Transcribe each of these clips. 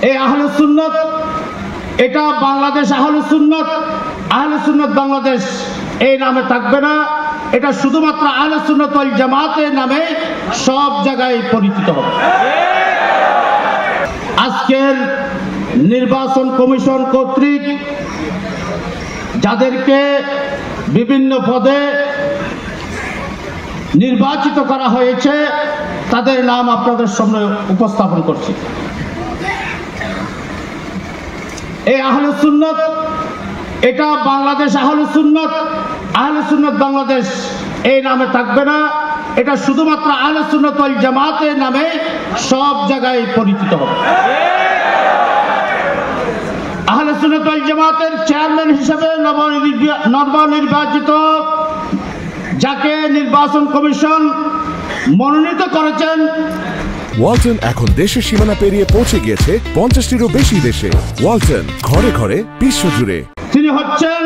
এই আহলে সুন্নাত এটা বাংলাদেশ আহলে সুন্নাত বাংলাদেশ এই নামে থাকবে না। এটা শুধুমাত্র আহলে সুন্নাত ওয়াল জামাতের নামে সব জায়গায় পরিচিত হবে। আজকের নির্বাচন কমিশন কর্তৃক যাদেরকে বিভিন্ন পদে নির্বাচিত করা হয়েছে তাদের নাম আপনাদের সামনে উপস্থাপন করছি। এই আহলে সুন্নাত এটা বাংলাদেশ আহলে সুন্নাত বাংলাদেশ এই নামে থাকবে না। এটা শুধুমাত্র আহলে সুন্নাত ওয়াল জামাতের নামে সব জায়গায় পরিচিত হবে। আহলে সুন্নাত ওয়াল জামাতের চেয়ারম্যান হিসেবে নবনির্বাচিত যাকে নির্বাচন কমিশন মনোনীত করেছেন, ওয়ালটন এখন দেশের সীমানা পেরিয়ে পৌঁছে গিয়েছে 50টিরও বেশি দেশে। ওয়ালটন ঘরে ঘরে বিশ্বজুড়ে। তিনি হচ্ছেন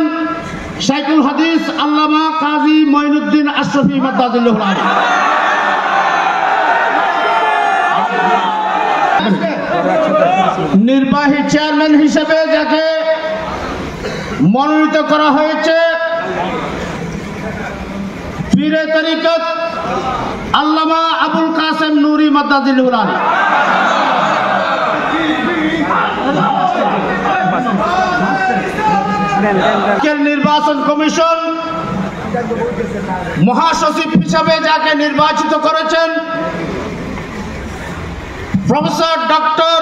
শাইখুল হাদিস আল্লামা কাজী মঈনুদ্দিন আশরাফী মাদ্দাজিল্লাহুল আলী। নির্বাহী চেয়ারম্যান হিসেবে যাকে মনোনীত করা হয়েছে পীরে তরিকত আল্লামা আবুল কাসেম নুরি মাদ্দাজিল্লাহুল আলী। নির্বাচন কমিশন মহাসচিব হিসাবে যাকে নির্বাচিত করেছেন প্রফেসর ডক্টর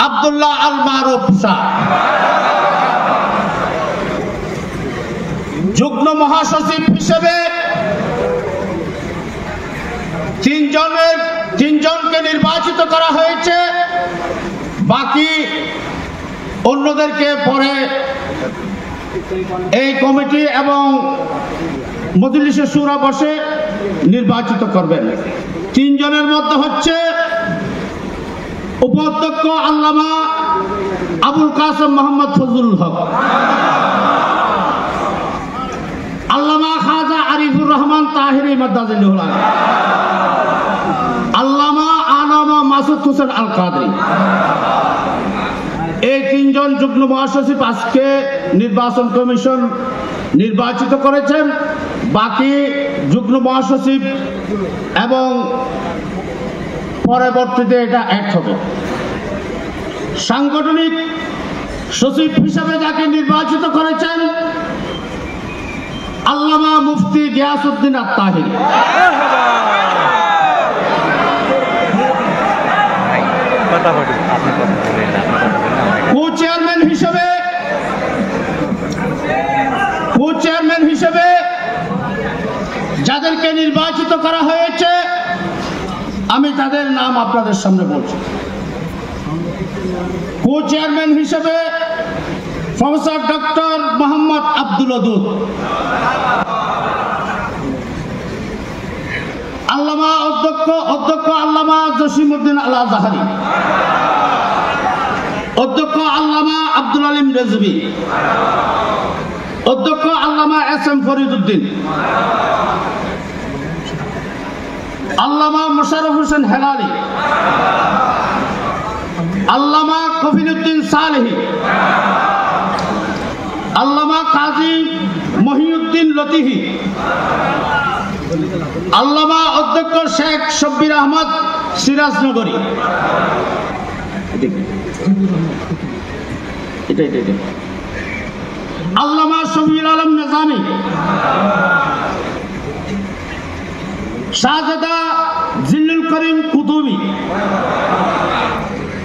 আব্দুল্লাহ আল মারুফ শাহ। যুগ্ম মহাসচিব হিসেবে তিনজনকে নির্বাচিত করা হয়েছে, বাকি অন্যদেরকে পরে এই কমিটি এবং মজলিসে শুরা বসে নির্বাচিত করবেন। তিনজনের মধ্যে হচ্ছে উপাধ্যক্ষ আল্লামা আবুল কাসেম মোহাম্মদ ফজলুল হক, আল্লামা খাজা আরিফুর রহমান তাহিরি মাদ্দাজিল্লাহুল আলী, আল্লামা আনামা মাসুদ হোসেন আল কাদরি। এই তিনজন যুগ্ম মহাসচিব আজকে নির্বাচন কমিশন নির্বাচিত করেছেন, বাকি যুগ্ম মহাসচিব এবং পরবর্তীতে এটা অ্যাড হবে। সাংগঠনিক সচিব হিসাবে যাকে নির্বাচিত করেছেন আল্লামা মুফতি গিয়াসউদ্দিন আত-তাহিরি। চেয়ারম্যান হিসেবে যাদেরকে নির্বাচিত করা হয়েছে আমি তাদের নাম আপনাদের সামনে বলছি। কো চেয়ারম্যান হিসেবে প্রফেসর ডক্টর মোহাম্মদ আব্দুল ওদুদ, আল্লামা অধ্যক্ষ আল্লামা জসিমউদ্দিন আল আজহারি, অধ্যক্ষ আল্লামা আব্দুল আলিম রেজভী, অধ্যক্ষ আল্লামা এস এম ফরিদ উদ্দিন, আল্লামা মোশাররফ হোসেন হেলালি, আল্লামা কফিলউদ্দিন সালেহী, আল্লামা কাজী মহিউদ্দিন লতিফি, আল্লামা অধ্যক্ষ শেখ শব্বির আহমদ সিরাজনগরী, আল্লামা শফিউল আলম নিজামী, শাহজাদা জিল্লুল করিম কুতুবী,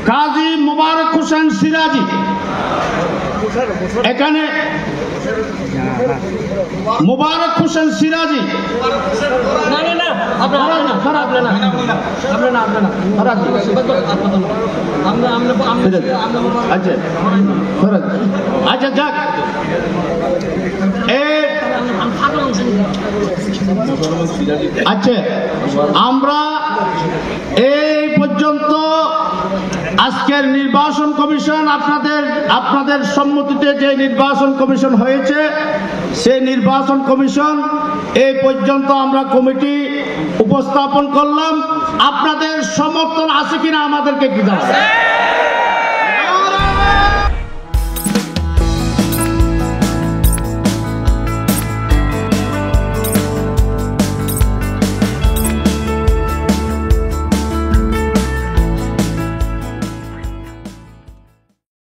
কাজী মুবারক হোসেন সিরাজি। এখানে মুবারক হোসেন সিরাজি আচ্ছা যাক, আচ্ছা আমরা এই পর্যন্ত আজকের নির্বাচন কমিশন আপনাদের সম্মতিতে যে নির্বাচন কমিশন হয়েছে সেই নির্বাচন কমিশন এই পর্যন্ত আমরা কমিটি উপস্থাপন করলাম। আপনাদের সমর্থন আছে কিনা আমাদেরকে কি জানাবেন।